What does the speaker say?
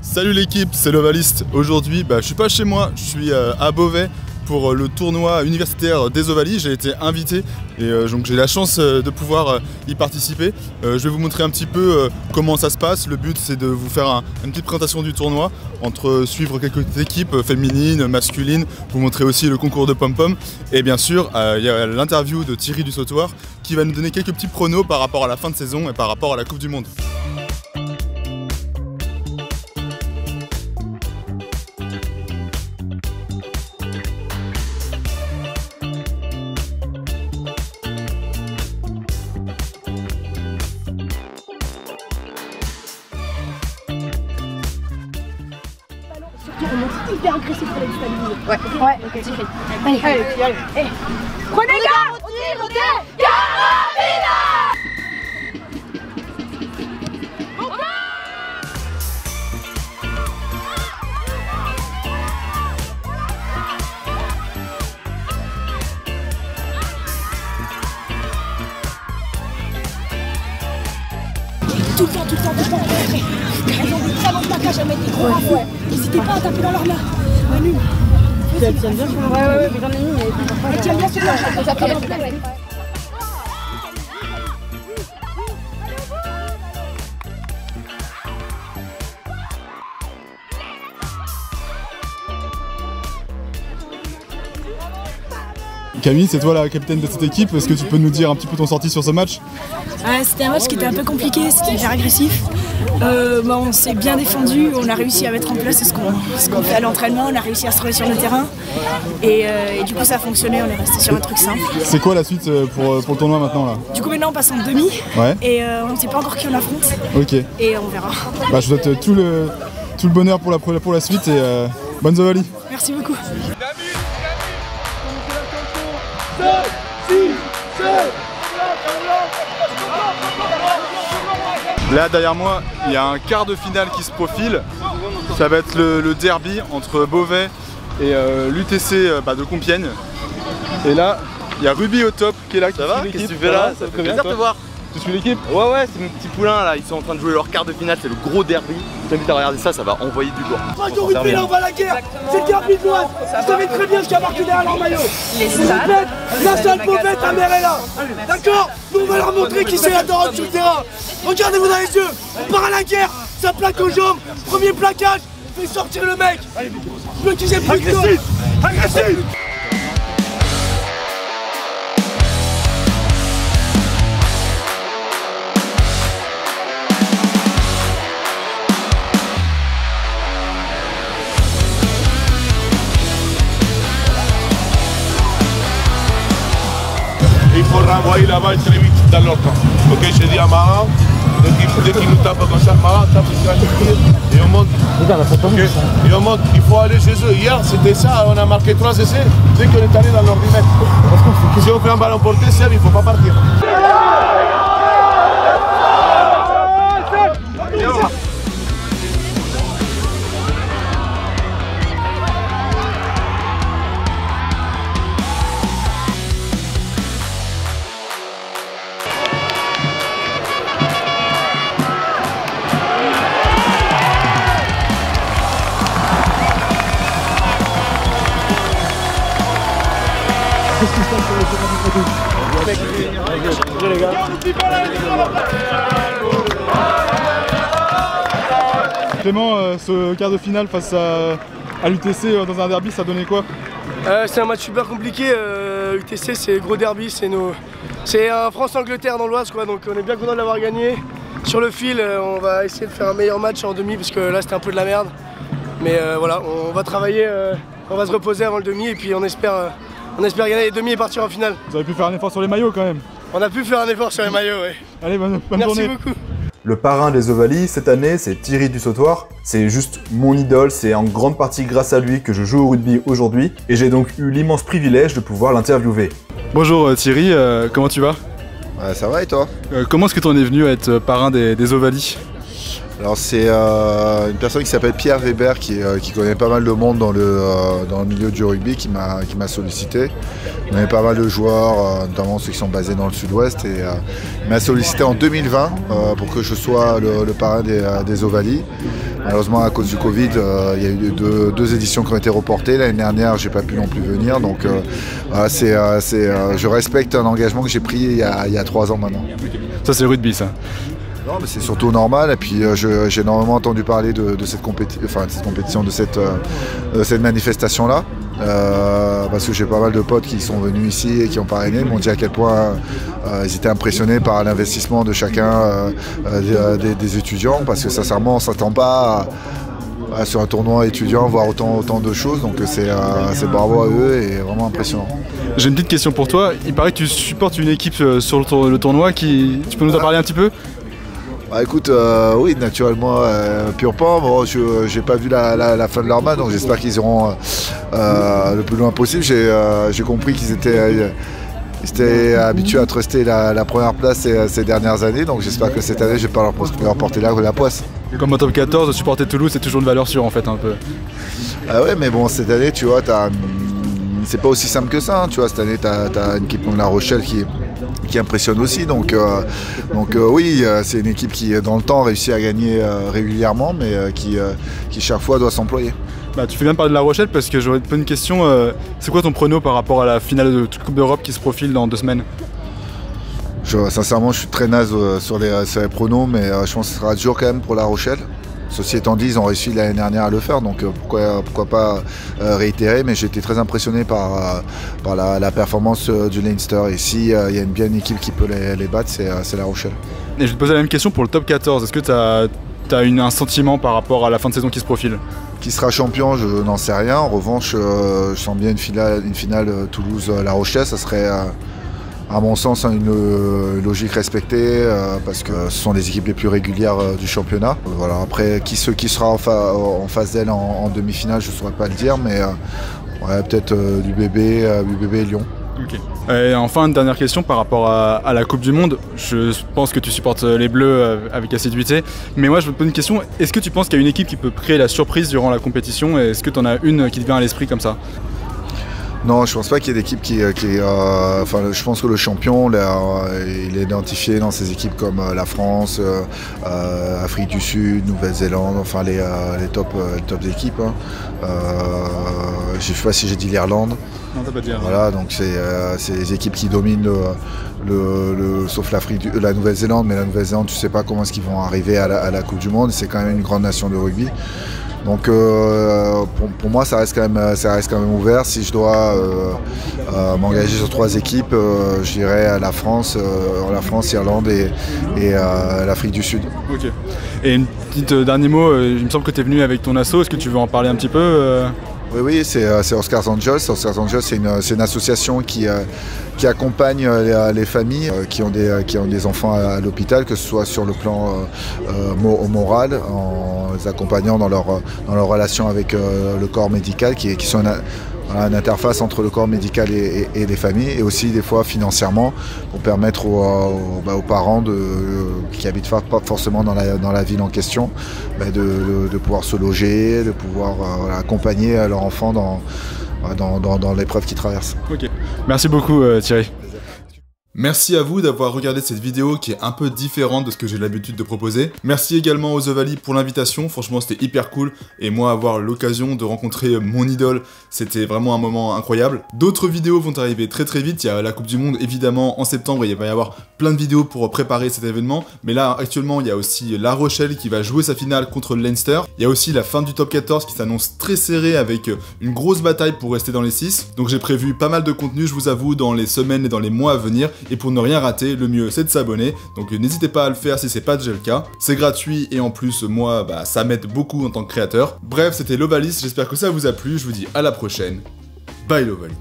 Salut l'équipe, c'est l'Ovaliste. Aujourd'hui, je suis pas chez moi, je suis à Beauvais pour le tournoi universitaire des Ovalies. J'ai été invité et donc j'ai la chance de pouvoir y participer. Je vais vous montrer un petit peu comment ça se passe. Le but, c'est de vous faire une petite présentation du tournoi, entre suivre quelques équipes féminines, masculines, vous montrer aussi le concours de pom-pom. Et bien sûr, il y a l'interview de Thierry du Sautoir qui va nous donner quelques petits pronos par rapport à la fin de saison et par rapport à la Coupe du Monde. On monte hyper agressif pour les déstabiliser. Ouais, ok, c'est fait. Allez. Prenez garde! On tire, Carabina! Tout le temps. Elles ont des très bons plaquages à mettre des gros rafos. N'hésitez pas à taper dans leur main. Manu. Elle tient bien sur le ouais, mais j'en ai mis, mais elle tient bien sur leur main. Ça fait Camille, c'est toi la capitaine de cette équipe. Est-ce que tu peux nous dire un petit peu ton sorti sur ce match? C'était un match qui était un peu compliqué, c'était hyper agressif. On s'est bien défendu, on a réussi à mettre en place ce qu'on fait à l'entraînement, on a réussi à se trouver sur le terrain. Et du coup ça a fonctionné, on est resté sur un truc simple. C'est quoi la suite pour le tournoi maintenant là? Du coup maintenant on passe en demi, ouais. Et on ne sait pas encore qui on affronte. Ok. Et on verra. Je souhaite tout le bonheur pour la suite et bonnes Ovalies. Merci beaucoup. Là derrière moi, il y a un quart de finale qui se profile. Ça va être le derby entre Beauvais et l'UTC de Compiègne. Et là, il y a Ruby au top qui est là. Ça va? Qu'est-ce que tu fais là? Ça fait plaisir de te voir. Tu suis l'équipe? Ouais, c'est mes petits poulains là, ils sont en train de jouer leur quart de finale, c'est le gros derby. Je t'invite à regarder ça, ça va envoyer du lourd. Pas de rugby là, on va à la guerre. C'est le derby de l'Oise. Vous savez très bien ce qu'il y a marqué derrière leur maillot. La salle Beauvais, ta mère est là. D'accord? Nous on va leur montrer qui c'est la daronne sur le terrain. Regardez-vous dans les yeux. On part à la guerre, ça plaque aux jambes. Premier plaquage, fait sortir le mec. Je veux qu'ils aient plus de temps. Agressif. Il faut renvoyer la balle très vite dans leur camp. Ok, je dis à Maha, dès qu'il nous tape comme ça, Maha tape et on monte. Okay. Et on monte, il faut aller chez eux. Hier c'était ça, on a marqué 3 essais dès qu'on est allé dans leur 10 mètres. Si on fait un ballon porté, il ne faut pas partir. Qu'est-ce qui se passe sur le terrain du Clément, ce quart de finale face à l'UTC dans un derby, ça donnait quoi? C'est un match super compliqué. UTC c'est gros derby, c'est un France-Angleterre dans l'Oise quoi, donc on est bien content de l'avoir gagné. Sur le fil, on va essayer de faire un meilleur match en demi parce que là c'était un peu de la merde. Mais voilà, on va travailler, on va se reposer avant le demi et puis on espère gagner les demi et partir en finale. Vous avez pu faire un effort sur les maillots quand même? On a pu faire un effort sur les maillots, oui. Allez, bonne journée. Merci beaucoup. Le parrain des Ovalies cette année, c'est Thierry du Sautoir. C'est juste mon idole, c'est en grande partie grâce à lui que je joue au rugby aujourd'hui et j'ai donc eu l'immense privilège de pouvoir l'interviewer. Bonjour Thierry, comment tu vas? Ça va et toi? Comment est-ce que tu en es venu à être parrain des Ovalies? Alors c'est une personne qui s'appelle Pierre Weber qui connaît pas mal de monde dans le milieu du rugby qui m'a sollicité. On avait pas mal de joueurs, notamment ceux qui sont basés dans le sud-ouest et il m'a sollicité en 2020 pour que je sois le parrain des Ovalies. Malheureusement, à cause du Covid, il y a eu deux éditions qui ont été reportées. L'année dernière, j'ai pas pu non plus venir. Donc, je respecte un engagement que j'ai pris il y a 3 ans maintenant. Ça, c'est le rugby, ça. Non, mais c'est surtout normal. Et puis, j'ai énormément entendu parler de cette compétition, de cette manifestation-là. Parce que j'ai pas mal de potes qui sont venus ici et qui ont parrainé, m'ont dit à quel point ils étaient impressionnés par l'investissement de chacun des étudiants, parce que sincèrement on s'attend pas sur un tournoi étudiant voir autant de choses, donc c'est bravo à eux et vraiment impressionnant. J'ai une petite question pour toi, il paraît que tu supportes une équipe sur le tournoi, tu peux nous en parler un petit peu ? Bah écoute, oui, naturellement, Purpan, bon, j'ai pas vu la fin de leur match, donc j'espère qu'ils iront le plus loin possible. J'ai compris qu'ils étaient habitués à truster la première place ces dernières années, donc j'espère que cette année, je vais pas leur porter la poisse. Comme au top 14, supporter Toulouse, c'est toujours une valeur sûre en fait, un peu. Ah ouais, mais bon, cette année, tu vois, c'est pas aussi simple que ça, hein, tu vois, cette année, t'as une équipe comme La Rochelle qui impressionne aussi, donc oui, c'est une équipe qui dans le temps réussit à gagner régulièrement, mais qui chaque fois doit s'employer. Bah, tu fais bien parler de La Rochelle parce que j'aurais une question, c'est quoi ton prono par rapport à la finale de Coupe d'Europe qui se profile dans 2 semaines? Sincèrement, je suis très naze sur les pronos, mais je pense que ce sera dur quand même pour La Rochelle. Ceci étant dit, ils ont réussi l'année dernière à le faire, donc pourquoi pas réitérer, mais j'ai été très impressionné par la performance du Leinster, et s'il y a bien une équipe qui peut les battre, c'est La Rochelle. Et je vais te poser la même question pour le top 14, est-ce que tu as un sentiment par rapport à la fin de saison qui se profile? Qui sera champion, je n'en sais rien, en revanche, je sens bien une finale Toulouse-La Rochelle, ça serait à mon sens une logique respectée, parce que ce sont les équipes les plus régulières du championnat. Voilà. Après, qui sera en face d'elle en demi-finale, je ne saurais pas le dire, mais ouais, peut-être du bébé et Lyon. Okay. Et enfin, une dernière question par rapport à la Coupe du Monde. Je pense que tu supportes les Bleus avec assiduité, mais moi je me pose une question, est-ce que tu penses qu'il y a une équipe qui peut créer la surprise durant la compétition, et est-ce que tu en as une qui te vient à l'esprit comme ça? Non, je pense pas qu'il y ait d'équipe enfin, je pense que le champion, il est identifié dans ces équipes comme la France, Afrique du Sud, Nouvelle-Zélande, enfin les top équipes. Hein. Je sais pas si j'ai dit l'Irlande. Non, t'as pas dit. Voilà, donc c'est les équipes qui dominent sauf la Nouvelle-Zélande, mais la Nouvelle-Zélande, tu sais pas comment est-ce qu'ils vont arriver à la Coupe du Monde. C'est quand même une grande nation de rugby. Donc pour moi ça reste quand même ouvert. Si je dois m'engager sur 3 équipes, je dirais la France, l'Irlande et l'Afrique du Sud. Ok. Et une petite dernier mot, il me semble que tu es venu avec ton asso, est-ce que tu veux en parler un petit peu Oui, c'est Oscars Angels. Oscars Angels, c'est une association qui accompagne les familles qui ont des enfants à l'hôpital, que ce soit sur le plan moral, en les accompagnant dans leur relation avec le corps médical, qui sont une interface entre le corps médical et les familles, et aussi des fois financièrement pour permettre aux parents qui habitent pas forcément dans la ville en question, de pouvoir se loger, de pouvoir accompagner leur enfant dans l'épreuve qu'ils traversent. Ok, merci beaucoup Thierry. Merci à vous d'avoir regardé cette vidéo qui est un peu différente de ce que j'ai l'habitude de proposer. Merci également aux Ovalie pour l'invitation, franchement c'était hyper cool, et moi avoir l'occasion de rencontrer mon idole, c'était vraiment un moment incroyable. D'autres vidéos vont arriver très vite, il y a la Coupe du Monde évidemment en septembre, et il va y avoir plein de vidéos pour préparer cet événement, mais là actuellement il y a aussi La Rochelle qui va jouer sa finale contre le Leinster, il y a aussi la fin du top 14 qui s'annonce très serrée avec une grosse bataille pour rester dans les 6, donc j'ai prévu pas mal de contenu, je vous avoue, dans les semaines et dans les mois à venir. Et pour ne rien rater, le mieux c'est de s'abonner, donc n'hésitez pas à le faire si c'est pas déjà le cas. C'est gratuit et en plus moi ça m'aide beaucoup en tant que créateur. Bref, c'était l'Ovaliste, j'espère que ça vous a plu, je vous dis à la prochaine. Bye l'Ovalie.